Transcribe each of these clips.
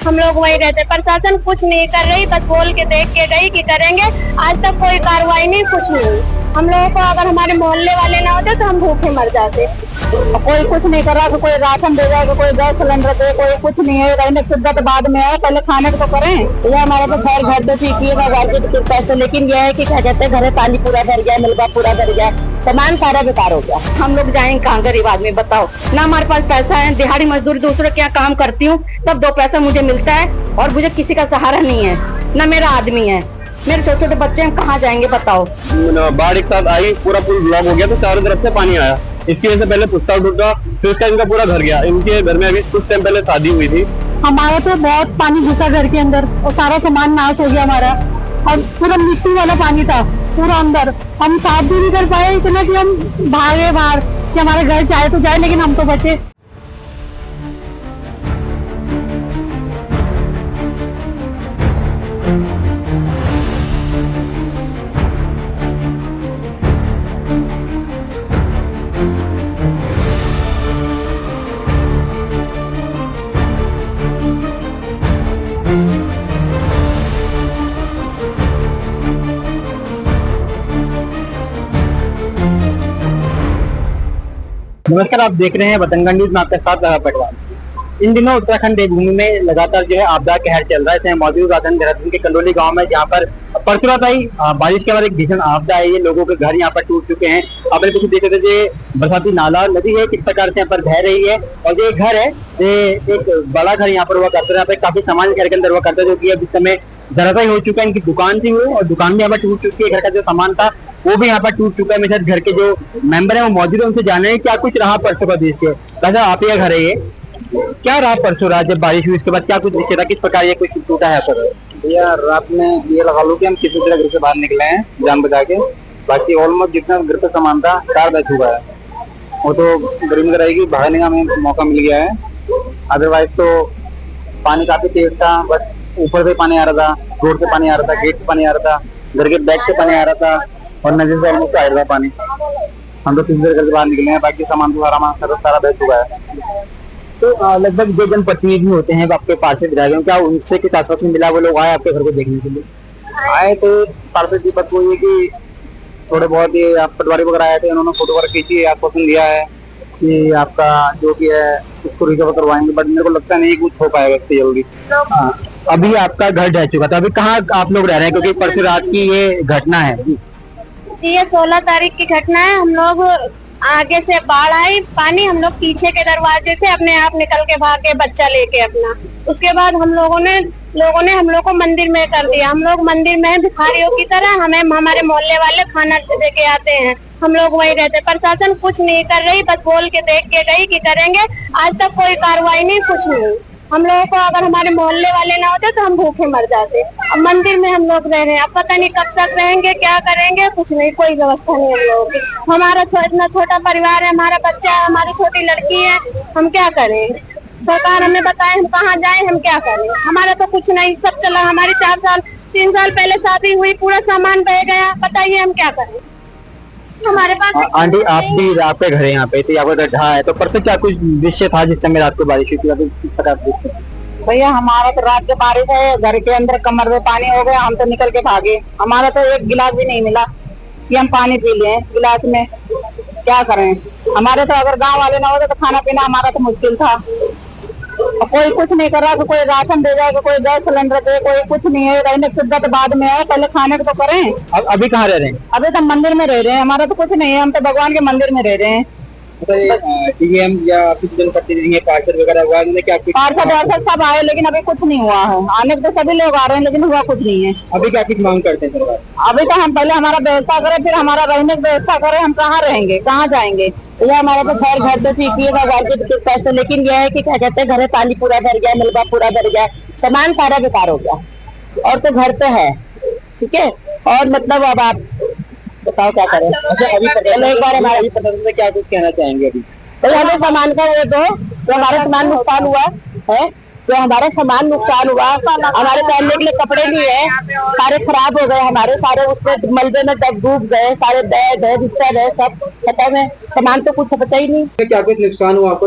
हम लोग वही रहते। प्रशासन कुछ नहीं कर रही, बस बोल के देख के गई कि करेंगे, आज तक कोई कार्रवाई नहीं, कुछ नहीं। हम लोगों को अगर हमारे मोहल्ले वाले ना होते तो हम भूखे मर जाते। कोई कुछ नहीं कर रहा, कोई राशन दे जाएगा, कोई गैस सिलेंडर दे, कोई कुछ नहीं है। रहने की सुविधा तो बाद में है, पहले खाने को तो करें। ये हमारे तो खैर घर तो ठीक है भगवान की कृपा से, लेकिन यह है कि क्या कहते हैं, घर पानी पूरा भर गया, मिलगा पूरा भर गया, सामान सारा बेकार हो गया। हम लोग जाएंगे कहाँ, गरीब आदमी बताओ ना। हमारे पास पैसा है, दिहाड़ी मजदूरी दूसरे क्या काम करती हूँ, तब 2 पैसा मुझे मिलता है, और मुझे किसी का सहारा नहीं है, न मेरा आदमी है, मेरे छोटे छोटे बच्चे हम कहाँ जाएंगे बताओ। बाढ़ एक साथ आई, पूरा पुल ब्लॉक हो गया, तो चारों तरफ से पानी आया। इसकी वजह से पहले पुस्ता टूटा, फिर उसका इनका पूरा घर गया। इनके घर में अभी कुछ टाइम पहले शादी हुई थी। हमारा तो बहुत पानी घुसा घर के अंदर, और सारा सामान नाश हो गया हमारा, और पूरा मिट्टी वाला पानी था पूरा अंदर। हम साफ भी नहीं कर पाए, इतना कि हम भागे बाहर कि हमारे घर जाए तो जाए, लेकिन हम तो बचे। नमस्कार, आप देख रहे हैं वतंगन न्यूज में आपके साथ लगा पटवार। इन दिनों उत्तराखंड देवभूमि में लगातार जो है आपदा कहर चल रहा है। मौजूद राजधानी देहरादून के कंडोली गांव में, जहां पर परसों रात आई बारिश के बाद एक भीषण आपदा आई है। लोगों के घर यहाँ पर टूट चुके हैं। आपने कुछ देख रहे थे, बरसाती नाला नदी है किस प्रकार से यहाँ पर बह रही है, और जो घर है एक बड़ा घर यहाँ पर हुआ करता है। यहाँ पे काफी सामान घर के अंदर हुआ करता है, जो की अब इस समय धराशायी हो चुका है। इनकी दुकान थी वो, और दुकान भी यहाँ पर टूट चुकी है। घर का जो सामान था वो भी यहाँ पर टूट चुका है। मेरे साथ घर के जो मेंबर है वो मौजूद है, उनसे जाने क्या कुछ रहा परसों का दृश्य। राजा, आप ये घर है, ये क्या रहा परसों रात जब बारिश हुई, उसके बाद क्या कुछ दृश्य था, किस प्रकार ये कुछ टूटा है सर? भैया रात में ये लगा लो कि हम किसी तरह घर से बाहर निकले हैं जान बचा के। बाकी ऑलमोस्ट जितना घर पे सामान था कार बह चुका है। वो तो गर्मी रहेगी, बाहर निकलने में हमें मौका मिल गया है। अदरवाइज तो पानी काफी तेज था, बस ऊपर से पानी आ रहा था, रोड से पानी आ रहा था, गेट से पानी आ रहा था, घर के बैक से पानी आ रहा था, और नदी से ऑलमोस्ट आ रहा था पानी। हम तो किसी तरह घर से बाहर निकले हैं, बाकी सामान तो सारा बह चुका है। तो लगभग जो जनप्रतिनिधि होते हैं आपके पार्षद विधायक, क्या उनसे किस आश्वासन मिला? वो लोग आए आपके घर को देखने के लिए? आए तो पार्षद जी, बात वो ये कि थोड़े बहुत ये आप पटवारी वगैरह आए थे, उन्होंने फोटो वगैरह खींची, आश्वासन दिया है कि आपका जो भी है उसको रिकवर करवाएंगे। बट मेरे को लगता नहीं कुछ हो पाएगा इससे जल्दी। अभी आपका घर ढह चुका था, अभी कहाँ आप लोग रह रहे हैं? क्योंकि परसों रात की ये घटना है। ये 16 तारीख की घटना है। हम लोग आगे से बाढ़ आई, पानी, हम लोग पीछे के दरवाजे से अपने आप निकल के भागे, बच्चा लेके अपना। उसके बाद हम लोगों ने हम लोग को मंदिर में कर दिया। हम लोग मंदिर में भिखारियों की तरह, हमें हमारे मोहल्ले वाले खाना दे के आते हैं, हम लोग वही रहते। प्रशासन कुछ नहीं कर रही, बस बोल के देख के गई कि करेंगे, आज तक कोई कार्रवाई नहीं, कुछ नहीं। हम लोगों को अगर हमारे मोहल्ले वाले ना होते तो हम भूखे मर जाते। अब मंदिर में हम लोग रह रहे हैं, अब पता नहीं कब तक रहेंगे, क्या करेंगे, कुछ नहीं, कोई व्यवस्था नहीं हम लोगों की। हमारा इतना छोटा परिवार है, हमारा बच्चा है, हमारी छोटी लड़की है, हम क्या करें? सरकार हमें बताए हम कहाँ जाएं, हम क्या करें? हमारा तो कुछ नहीं, सब चला। हमारी 3 साल पहले शादी हुई, पूरा सामान बह गया, बताइए हम क्या करें? हमारे पास आंटी, आप भी रात पे घर यहाँ पे थे, यहाँ पर ढहा है, तो परसों क्या कुछ दृश्य था जिस समय रात को बारिश हुई थी? भैया हमारा तो रात के बारिश है, घर के अंदर कमर में पानी हो गया, हम तो निकल के भागे। हमारा तो एक गिलास भी नहीं मिला कि हम पानी पी लें गिलास में, क्या करें? हमारे तो अगर गांव वाले ना होते तो खाना पीना हमारा तो मुश्किल था। कोई कुछ नहीं कर रहा, कोई राशन दे जाएगा, कोई गैस सिलेंडर दे, कोई कुछ नहीं है। रहने की सुविधा तो बाद में है, पहले खाने को तो करें। अभी कहाँ रह रहे हैं? अभी तो मंदिर में रह रहे हैं, हमारा तो कुछ नहीं है, हम तो भगवान के मंदिर में रह रहे हैं। डीएम या कुछ जनप्रतिनिधि पार्षद वगैरह हुआ, क्या पार्षद सब आए, लेकिन अभी कुछ नहीं हुआ है। आने को तो सभी लोग आ रहे हैं, लेकिन हुआ कुछ नहीं है। अभी क्या कुछ मांग करते हैं सरकार? अभी तो हम पहले हमारा व्यवस्था करें, फिर हमारा रहने की व्यवस्था करें। हम कहाँ रहेंगे, कहाँ जाएंगे? ये हमारा तो खैर घर तो ठीक है भगवान की कृपा से, लेकिन यह है कि क्या कहते हैं, घर पानी पूरा भर गया, मिलगा पूरा भर गया, सामान सारा बेकार हो गया, और तो घर पे है, ठीक है। और मतलब अब आप बताओ क्या करें? अच्छा, अभी एक बार हमारे प्रशासन से क्या कुछ कहना चाहेंगे? अभी तो हमें सामान का वो दो, जो हमारा सामान नुकसान हुआ है, जो हमारा सामान नुकसान हुआ, हमारे पहनने के लिए कपड़े भी है, सारे खराब हो गए हमारे, सारे उसमें मलबे में डूब गए, सारे बेड है, बिस्तर है, सब खत्म है, सामान तो कुछ पता ही नहीं। क्या कुछ नुकसान हुआ आपको?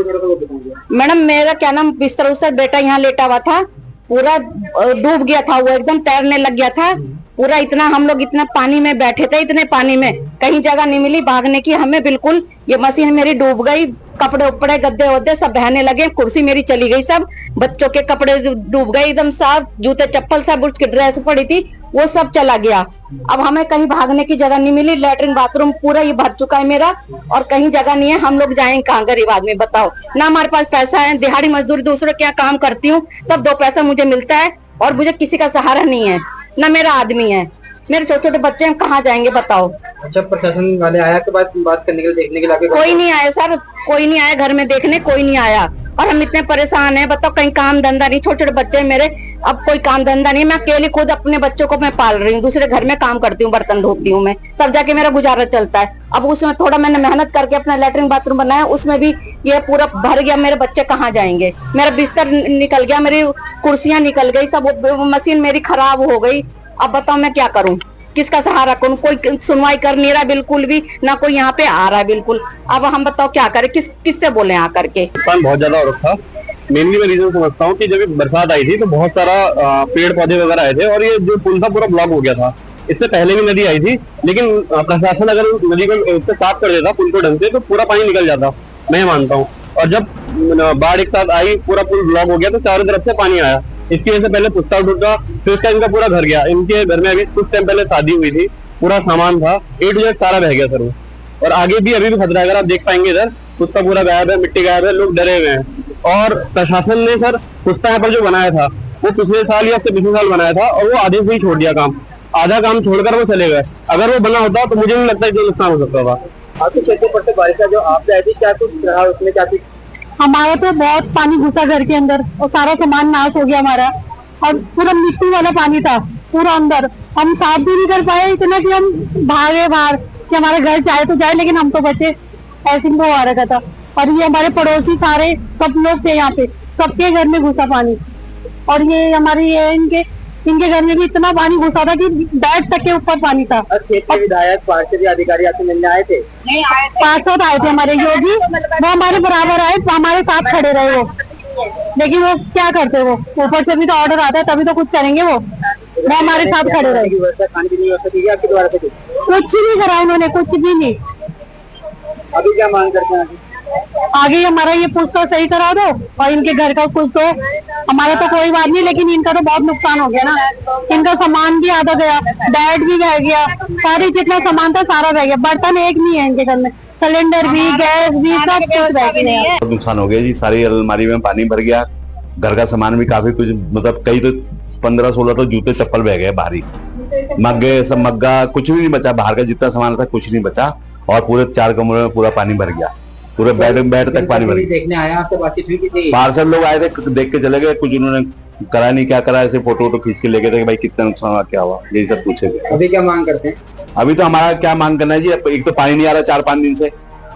मैडम मेरा क्या नाम, बिस्तर उस्तर बेटा यहाँ लेटा हुआ था, पूरा डूब गया था, वो एकदम तैरने लग गया था पूरा। इतना हम लोग इतना पानी में बैठे थे, इतने पानी में कहीं जगह नहीं मिली भागने की हमें बिल्कुल। ये मशीन मेरी डूब गई, कपड़े उपड़े गद्दे वद्दे सब बहने लगे, कुर्सी मेरी चली गई, सब बच्चों के कपड़े डूब गए एकदम, सब जूते चप्पल सब, उसकी ड्रेस पड़ी थी वो सब चला गया। अब हमें कहीं भागने की जगह नहीं मिली, लेटरिन बाथरूम पूरा ये भर चुका है मेरा और कहीं जगह नहीं है। हम लोग जाएंगे कहाँ, गरीब आदमी बताओ ना, हमारे पास पैसा है, दिहाड़ी मजदूरी दूसरे क्या काम करती हूँ तब 2 पैसा मुझे मिलता है और मुझे किसी का सहारा नहीं है, ना मेरा आदमी है, मेरे छोटे छोटे बच्चे हैं, कहाँ जाएंगे बताओ। अच्छा, प्रशासन वाले आया के बाद बात करने के लिए, देखने के लिए? कोई नहीं आया सर, कोई नहीं आया घर में देखने, कोई नहीं आया और हम इतने परेशान हैं बताओ, कहीं काम धंधा नहीं, छोटे छोटे बच्चे हैं मेरे, अब कोई काम धंधा नहीं। मैं अकेली खुद अपने बच्चों को मैं पाल रही हूँ, दूसरे घर में काम करती हूँ, बर्तन धोती हूँ मैं, तब जाके मेरा गुजारा चलता है। अब उसमें थोड़ा मैंने मेहनत करके अपना लेटरिन बाथरूम बनाया, उसमें भी ये पूरा भर गया, मेरे बच्चे कहाँ जाएंगे, मेरा बिस्तर निकल गया, मेरी कुर्सियां निकल गई, सब मशीन मेरी खराब हो गई। अब बताओ मैं क्या करूँ, किसका सहारा करूं, कोई सुनवाई कर नहीं रहा बिल्कुल भी, ना कोई यहाँ पे आ रहा है बिल्कुल। अब हम बताओ क्या करें, किससे बोले आकर के। बहुत ज्यादा हो रखा, मेनली मैं रीजन समझता हूँ कि जब बरसात आई थी तो बहुत सारा पेड़ पौधे वगैरह आए थे और ये जो पुल था पूरा ब्लॉक हो गया था। इससे पहले भी नदी आई थी, लेकिन प्रशासन अगर नदी को साफ कर देता पुल को ढंग से तो पूरा पानी निकल जाता, मैं मानता हूँ। और जब बाढ़ एक साथ आई, पूरा पुल ब्लॉक हो गया तो चारों तरफ से पानी आया, इसकी वजह से पहले पुस्ता टूटा, फिर उसका इनका पूरा घर गया। इनके घर में अभी कुछ टाइम पहले शादी हुई थी, पूरा सामान था A to Z सारा बह गया सर वो। और आगे भी अभी भी खतरा है, अगर आप देख पाएंगे इधर पुस्ता पूरा गायब है, मिट्टी गायब है, लोग डरे हुए हैं। और प्रशासन ने सर पुस्ता यहाँ पर जो बनाया था वो पिछले साल या उससे पिछले साल बनाया था और वो आधे से ही छोड़ दिया काम, आधा काम छोड़कर वो चले गए। अगर वो बना होता तो मुझे नहीं लगता इतना नुकसान हो सकता था। आपके क्षेत्र पर से बारिश का जो आपदा आई थी, क्या कुछ रहा उसमें, क्या कुछ? हमारा तो बहुत पानी घुसा घर के अंदर और सारा सामान नाश हो गया हमारा, और पूरा मिट्टी वाला पानी था पूरा अंदर, हम साफ भी नहीं कर पाए, इतना कि हम भागे बाहर कि हमारे घर जाए तो जाए, लेकिन हम तो बचे, ऐसे ही आ रखा था। और ये हमारे पड़ोसी सारे सब लोग थे यहाँ पे, सबके घर में घुसा पानी, और ये हमारे इनके घर में भी इतना पानी घुसा था कि बेड तक के ऊपर पानी था। क्षेत्र विधायक, पार्षद अधिकारी आपसे मिलने आए थे? नहीं आए थे, पार्षद आए थे हमारे योगी, वो हमारे बराबर आए, हमारे साथ खड़े रहे वो, लेकिन वो क्या करते, वो ऊपर से भी तो ऑर्डर आता है तभी तो कुछ करेंगे, वो हमारे साथ खड़े रहे। खाने की व्यवस्था की आपके द्वारा से? कुछ नहीं करा उन्होंने, कुछ भी नहीं। अभी क्या मांग करते हैं? आगे हमारा ये पुल तो सही करा दो और इनके घर का कुछ तो, हमारा तो कोई बात नहीं, लेकिन इनका तो बहुत नुकसान हो गया ना, इनका सामान भी आधा गया, बेड भी बह गया, सारी जितना सामान था सारा बह गया, बर्तन एक नहीं है इनके घर में, सिलेंडर भी, गैस भी, सब कुछ बह गया। बहुत नुकसान हो गया जी, सारी अलमारी में पानी भर गया, घर का सामान भी काफी कुछ, मतलब कई तो 15-16 तो जूते चप्पल बह गए भारी, मग्गे सब, मग्गा कुछ भी नहीं बचा, बाहर का जितना सामान था कुछ नहीं बचा, और पूरे 4 कमरे में पूरा पानी भर गया, पूरे बेड तक पानी भर गया। देखने आया, आपसे बातचीत हुई थी? पार्षद लोग आए थे, देख के चले गए, कुछ उन्होंने करा नहीं, क्या करा, ऐसे फोटो खींच के लेके थे कि भाई कितना नुकसान हुआ, क्या हुआ, यही सब पूछे गए। अभी क्या मांग करते हैं? अभी तो हमारा क्या मांग करना है जी, एक तो पानी नहीं आ रहा 4-5 दिन से,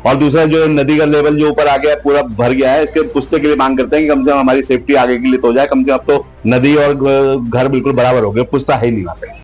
और दूसरा जो नदी का लेवल जो ऊपर आ गया पूरा भर गया है, इसके पुस्ते के लिए मांग करते हैं कि कम से कम हमारी सेफ्टी आगे के लिए तो हो जाए, कम से कम अब तो नदी और घर बिल्कुल बराबर हो गए, पुस्ता है ही नहीं वहाँ पे।